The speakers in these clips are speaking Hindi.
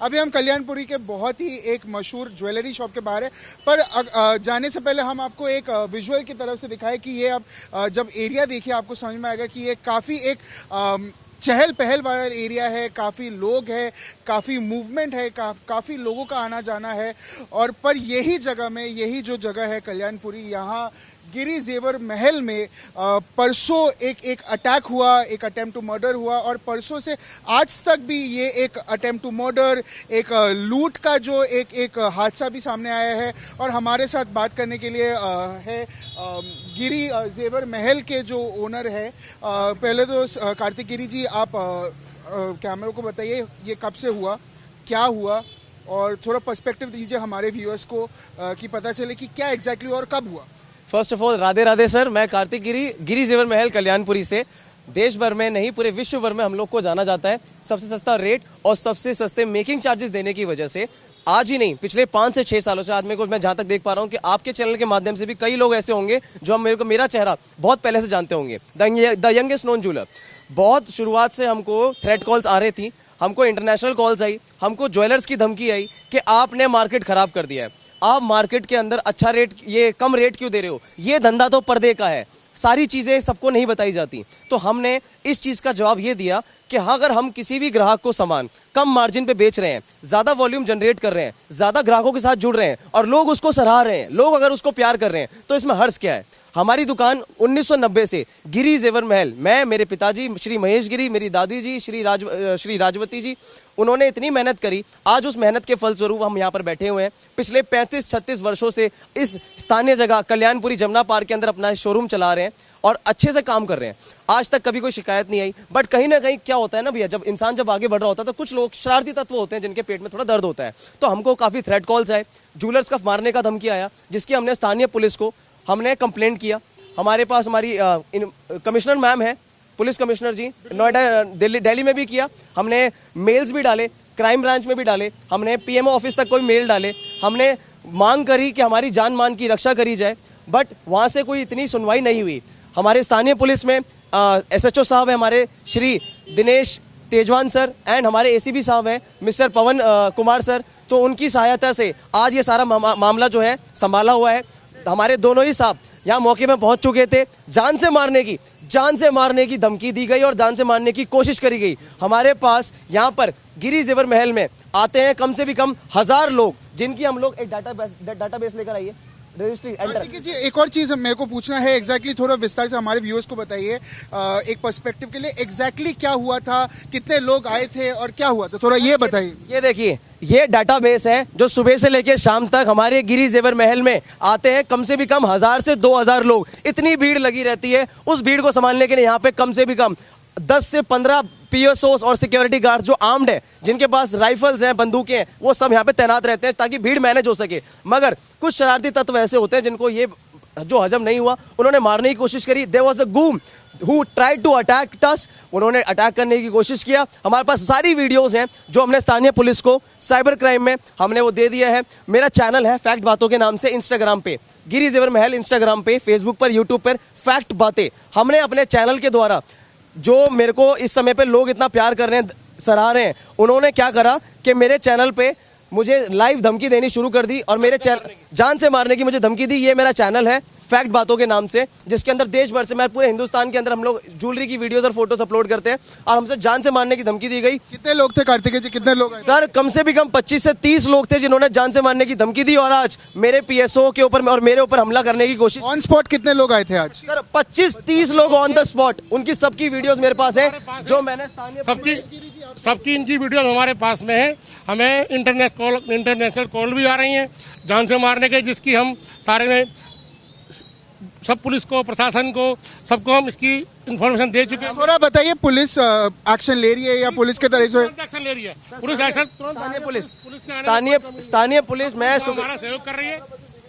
अभी हम कल्याणपुरी के बहुत ही एक मशहूर ज्वेलरी शॉप के बाहर है, पर जाने से पहले हम आपको एक विजुअल की तरफ से दिखाएं कि ये आप जब एरिया देखिए आपको समझ में आएगा कि ये काफ़ी एक चहल पहल वाला एरिया है, काफ़ी लोग हैं, काफ़ी मूवमेंट है, काफ़ी लोगों का आना जाना है। और पर यही जगह में, यही जो जगह है कल्याणपुरी, यहाँ गिरी जेवर महल में परसों एक अटैक हुआ, एक अटेम्प्ट टू मर्डर हुआ, और परसों से आज तक भी ये एक अटेम्प्ट टू मर्डर, एक लूट का जो एक हादसा भी सामने आया है। और हमारे साथ बात करने के लिए है गिरी जेवर महल के जो ओनर है। पहले तो कार्तिक गिरी जी, आप कैमरे को बताइए ये कब से हुआ, क्या हुआ, और थोड़ा पर्सपेक्टिव दीजिए हमारे व्यूअर्स को कि पता चले कि क्या एग्जैक्टली और कब हुआ। First of all Radhe Radhe sir, मैं कार्तिक गिरी जेवर महल कल्याणपुरी से। देश भर में नहीं, पूरे विश्व भर में हम लोग को जाना जाता है सबसे सस्ता रेट और सबसे सस्ते मेकिंग चार्जेस देने की वजह से। आज ही नहीं, पिछले 5 से 6 सालों से आज मैं जहां तक देख पा रहा हूं कि आपके चैनल के माध्यम से भी कई लोग ऐसे होंगे जो मेरा चेहरा बहुत पहले से जानते होंगे। The youngest known jeweller. बहुत शुरुआत से हमको थ्रेट कॉल्स आ रही थी, हमको इंटरनेशनल कॉल्स आई, हमको ज्वेलर्स की धमकी आई कि आपने मार्केट खराब कर दिया है, आप मार्केट के अंदर अच्छा रेट, ये कम रेट क्यों दे रहे हो, ये धंधा तो पर्दे का है। सारी चीजें सबको नहीं बताई जाती। तो हमने इस चीज का जवाब ये दिया कि अगर हम किसी भी ग्राहक को सामान कम मार्जिन पे बेच रहे हैं, ज्यादा वॉल्यूम जनरेट कर रहे हैं, ज्यादा ग्राहकों के साथ जुड़ रहे हैं और लोग उसको सराह रहे हैं, लोग अगर उसको प्यार कर रहे हैं, तो इसमें हर्ष क्या है। हमारी दुकान 1990 से गिरी जेवर महल, मैं, मेरे पिताजी श्री महेश गिरी, मेरी दादी जी श्री राजवती जी, उन्होंने इतनी मेहनत करी। आज उस मेहनत के फलस्वरूप हम यहाँ पर बैठे हुए हैं। पिछले 35-36 वर्षों से इस स्थानीय जगह कल्याणपुरी जमुना पार्क के अंदर अपना शोरूम चला रहे हैं और अच्छे से काम कर रहे हैं। आज तक कभी कोई शिकायत नहीं आई। बट कहीं ना कहीं क्या होता है ना भैया, जब इंसान जब आगे बढ़ रहा होता है तो कुछ लोग शरारती तत्व होते हैं जिनके पेट में थोड़ा दर्द होता है। तो हमको काफ़ी थ्रेट कॉल्स आए, ज्वेलर्स का मारने का धमकी आया, जिसकी हमने स्थानीय पुलिस को हमने कंप्लेंट किया। हमारे पास हमारी कमिश्नर मैम है, पुलिस कमिश्नर जी, नोएडा दिल्ली में भी किया। हमने मेल्स भी डाले, क्राइम ब्रांच में भी डाले, हमने पीएमओ ऑफिस तक कोई मेल डाले। हमने मांग करी कि हमारी जान मान की रक्षा करी जाए, बट वहाँ से कोई इतनी सुनवाई नहीं हुई। हमारे स्थानीय पुलिस में एसएचओ साहब है हमारे श्री दिनेश तेजवान सर, एंड हमारे एसीपी साहब हैं मिस्टर पवन कुमार सर। तो उनकी सहायता से आज ये सारा मामला जो है संभाला हुआ है। हमारे दोनों ही साहब यहाँ मौके में पहुंच चुके थे। जान से मारने की धमकी दी गई और जान से मारने की कोशिश करी गई। हमारे पास यहाँ पर गिरी जेवर महल में आते हैं कम से भी कम 1000 लोग, जिनकी हम लोग एक डाटाबेस लेकर आइए, रजिस्ट्री एंटर। जी, एक और चीज मेरे को पूछना है, एग्जैक्टली थोड़ा विस्तार से हमारे व्यूअर्स को बताइए एक पर्सपेक्टिव के लिए, एग्जैक्टली क्या हुआ था, कितने लोग आए थे और क्या हुआ था, थोड़ा ये बताइए। ये देखिए, ये डाटाबेस है जो सुबह से लेकर शाम तक हमारे गिरी जेवर महल में आते हैं कम से भी कम 1000 से 2000 लोग। इतनी भीड़ लगी रहती है। उस भीड़ को संभालने के लिए यहाँ पे कम से भी कम 10 से 15 पीएसओस और सिक्योरिटी गार्ड जो आर्म्ड है, जिनके पास राइफल्स हैं, बंदूकें हैं, वो सब यहाँ पे तैनात रहते हैं ताकि भीड़ मैनेज हो सके। मगर कुछ शरारती तत्व ऐसे होते हैं जिनको ये जो हजम नहीं हुआ, उन्होंने मारने की कोशिश करी। There was a goon who tried to attack us, उन्होंने अटैक करने की कोशिश किया। हमारे पास सारी वीडियोस हैं जो हमने स्थानीय पुलिस को साइबर क्राइम में हमने वो दे दिया है। मेरा चैनल है फैक्ट बातों के नाम से इंस्टाग्राम पे, गिरी जेवर महल इंस्टाग्राम पे, फेसबुक पर, यूट्यूब पर फैक्ट बातें। हमने अपने चैनल के द्वारा, जो मेरे को इस समय पे लोग इतना प्यार कर रहे हैं, सराह रहे हैं, उन्होंने क्या करा कि मेरे चैनल पे मुझे लाइव धमकी देनी शुरू कर दी और मेरे चैनल जान से मारने की मुझे धमकी दी। ये मेरा चैनल है फैक्ट बातों के नाम से, जिसके अंदर देश भर से, मैं पूरे हिंदुस्तान के अंदर हम लोग ज्वेलरी की वीडियोस और फोटोस अपलोड करते हैं, और हमसे जान से मारने की धमकी दी गई। कितने लोग थे कार्तिक जी, कितने लोग आए? सर कम से भी कम 25 से 30 लोग थे जिन्होंने जान से मारने की धमकी दी, और आज मेरे पीएसओ के ऊपर और मेरे ऊपर हमला करने की कोशिश। ऑन स्पॉट कितने लोग आए थे आज? सर 25-30 लोग ऑन द स्पॉट। उनकी सबकी वीडियोस मेरे पास है, जो मैंने स्थानीय सबकी इनकी वीडियो हमारे पास में है। हमें इंटरनेशनल कॉल भी आ रही हैं जान से मारने के, जिसकी हम सारे में सब पुलिस को, प्रशासन को, सबको हम इसकी इंफॉर्मेशन दे चुके हैं। थोड़ा बताइए, पुलिस एक्शन ले रही है या पुलिस के तरफ से एक्शन ले रही है? पुलिस एक्शन, स्थानीय पुलिस हमारा सहयोग कर रही है।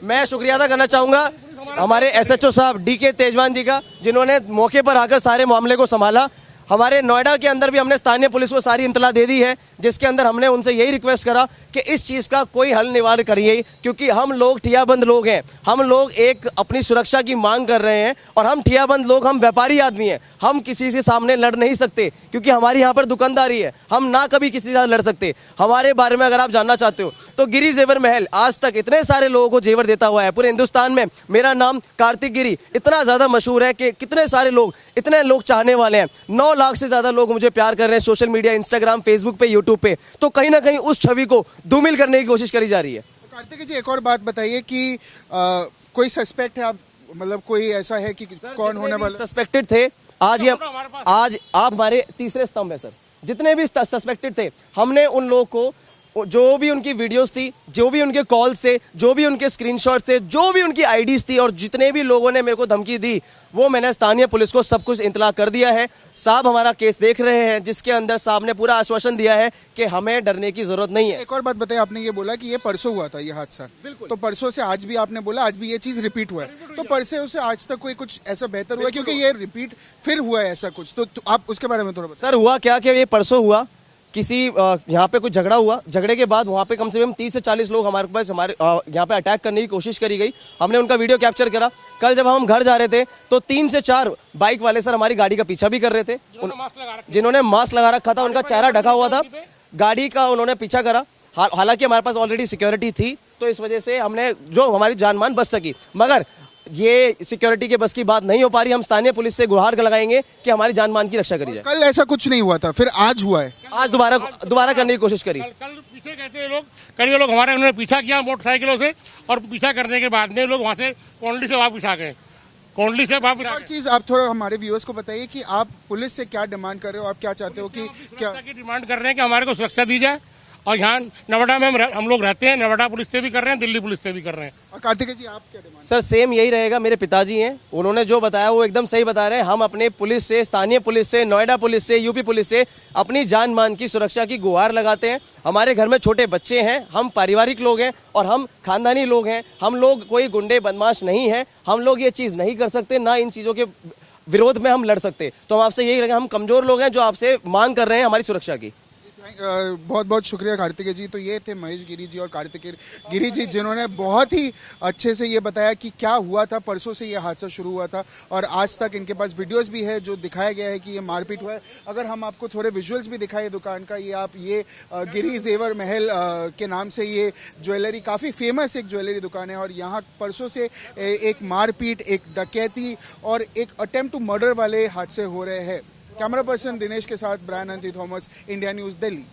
मैं शुक्रिया अदा करना चाहूंगा हमारे एसएचओ साहब डीके तेजवान जी का, जिन्होंने मौके पर आकर सारे मामले को संभाला। हमारे नोएडा के अंदर भी हमने स्थानीय पुलिस को सारी इतला दे दी है, जिसके अंदर हमने उनसे यही रिक्वेस्ट करा कि इस चीज़ का कोई हल निवारण करिए, क्योंकि हम लोग ठियाबंद लोग हैं, हम लोग एक अपनी सुरक्षा की मांग कर रहे हैं और हम ठियाबंद लोग, हम व्यापारी आदमी हैं, हम किसी के सामने लड़ नहीं सकते क्योंकि हमारी यहाँ पर दुकानदारी है, हम ना कभी किसी के साथ लड़ सकते। हमारे बारे में अगर आप जानना चाहते हो तो गिरी जेवर महल आज तक इतने सारे लोगों को जेवर देता हुआ है। पूरे हिंदुस्तान में मेरा नाम कार्तिक गिरी इतना ज़्यादा मशहूर है कि कितने सारे लोग, इतने लोग चाहने वाले हैं। 9 लाख से ज़्यादा लोग मुझे प्यार कर रहे हैं सोशल मीडिया, इंस्टाग्राम, फेसबुक पे, यूट्यूब पे। तो कहीं ना कहीं उस छवि को धूमिल करने की कोशिश करी जा रही है। कार्तिक जी, एक और बात बताइए कि कोई सस्पेक्ट है, आप मतलब कोई ऐसा है कि कौन होने वाला? सस्पेक्टेड थे आज आज आप हमारे तीसरे स्तंभ है सर। जितने भी सस्पेक्टेड थे, हमने उन लोगों को, जो भी उनकी वीडियोस थी, जो भी उनके कॉल्स थे, जो भी उनके स्क्रीनशॉट्स थे, जो भी उनकी आईडीज थी और जितने भी लोगों ने मेरे को धमकी दी, वो मैंने स्थानीय पुलिस को सब कुछ इतला कर दिया है। साहब हमारा केस देख रहे हैं, जिसके अंदर साहब ने पूरा आश्वासन दिया है कि हमें डरने की जरूरत नहीं है। एक और बात बताइए, आपने ये बोला कि ये परसों हुआ था ये हादसा, तो परसों से आज भी आपने बोला आज भी ये चीज रिपीट हुआ है, तो परसों से आज तक कोई कुछ ऐसा बेहतर हुआ है? क्योंकि ये रिपीट फिर हुआ है ऐसा कुछ, तो आप उसके बारे में थोड़ा बताइए। सर हुआ क्या कि ये परसों हुआ, किसी यहाँ पे कुछ झगड़ा हुआ, झगड़े के बाद वहाँ पे कम से कम 30 से 40 लोग हमारे पास, हमारे यहाँ पे अटैक करने की कोशिश करी गई। हमने उनका वीडियो कैप्चर करा। कल जब हम घर जा रहे थे तो 3 से 4 बाइक वाले सर हमारी गाड़ी का पीछा भी कर रहे थे, जिन्होंने मास्क लगा रखा था, उनका चेहरा ढका हुआ था, गाड़ी का उन्होंने पीछा करा। हालांकि हमारे पास ऑलरेडी सिक्योरिटी थी, तो इस वजह से हमने, जो हमारी जान मान बच सकी। मगर ये सिक्योरिटी के बस की बात नहीं हो पा रही। हम स्थानीय पुलिस से गुहार लगाएंगे कि हमारी जान मान की रक्षा करी जाए। कल ऐसा कुछ नहीं हुआ था, फिर आज हुआ है, आज दोबारा करने की कोशिश करी। कल पीछे कहते हैं लोग, कई लोग हमारे, उन्होंने पीछा किया मोटरसाइकिलों से, और पीछा करने के बाद में लोग वहाँ से कोंडली से वापस आ गए, कोंडली से वापस आ और गए। चीज आप थोड़ा हमारे व्यूअर्स को बताइए कि आप पुलिस से क्या डिमांड कर रहे हो, आप क्या चाहते हो कि क्या की डिमांड कर रहे हैं कि हमारे को सुरक्षा दी जाए। और यहाँ नोएडा में हम लोग रहते हैं, नोएडा पुलिस से भी कर रहे हैं, दिल्ली पुलिस से भी कर रहे हैं। और कार्तिक जी, आप क्या डिमांड? सर सेम यही रहेगा। मेरे पिताजी हैं, उन्होंने जो बताया वो एकदम सही बता रहे हैं। हम अपने पुलिस से, स्थानीय पुलिस से, नोएडा पुलिस से, यूपी पुलिस से अपनी जान मान की सुरक्षा की गुहार लगाते हैं। हमारे घर में छोटे बच्चे हैं, हम पारिवारिक लोग हैं और हम खानदानी लोग हैं। हम लोग कोई गुंडे बदमाश नहीं हैं। हम लोग ये चीज़ नहीं कर सकते, ना इन चीज़ों के विरोध में हम लड़ सकते। तो हम आपसे यही रहेगा, हम कमजोर लोग हैं जो आपसे मांग कर रहे हैं हमारी सुरक्षा की। बहुत बहुत शुक्रिया कार्तिकेय जी। तो ये थे महेश गिरी जी और कार्तिक गिरी जी, जिन्होंने बहुत ही अच्छे से ये बताया कि क्या हुआ था। परसों से ये हादसा शुरू हुआ था और आज तक इनके पास वीडियोस भी है जो दिखाया गया है कि ये मारपीट हुआ है। अगर हम आपको थोड़े विजुअल्स भी दिखाए दुकान का, ये आप ये गिरी जेवर महल के नाम से ये ज्वेलरी, काफ़ी फेमस एक ज्वेलरी दुकान है और यहाँ परसों से एक मारपीट, एक डकैती और एक अटेम्प्ट टू मर्डर वाले हादसे हो रहे हैं। कैमरा पर्सन दिनेश के साथ ब्रायन अंती थॉमस, इंडिया न्यूज़ दिल्ली।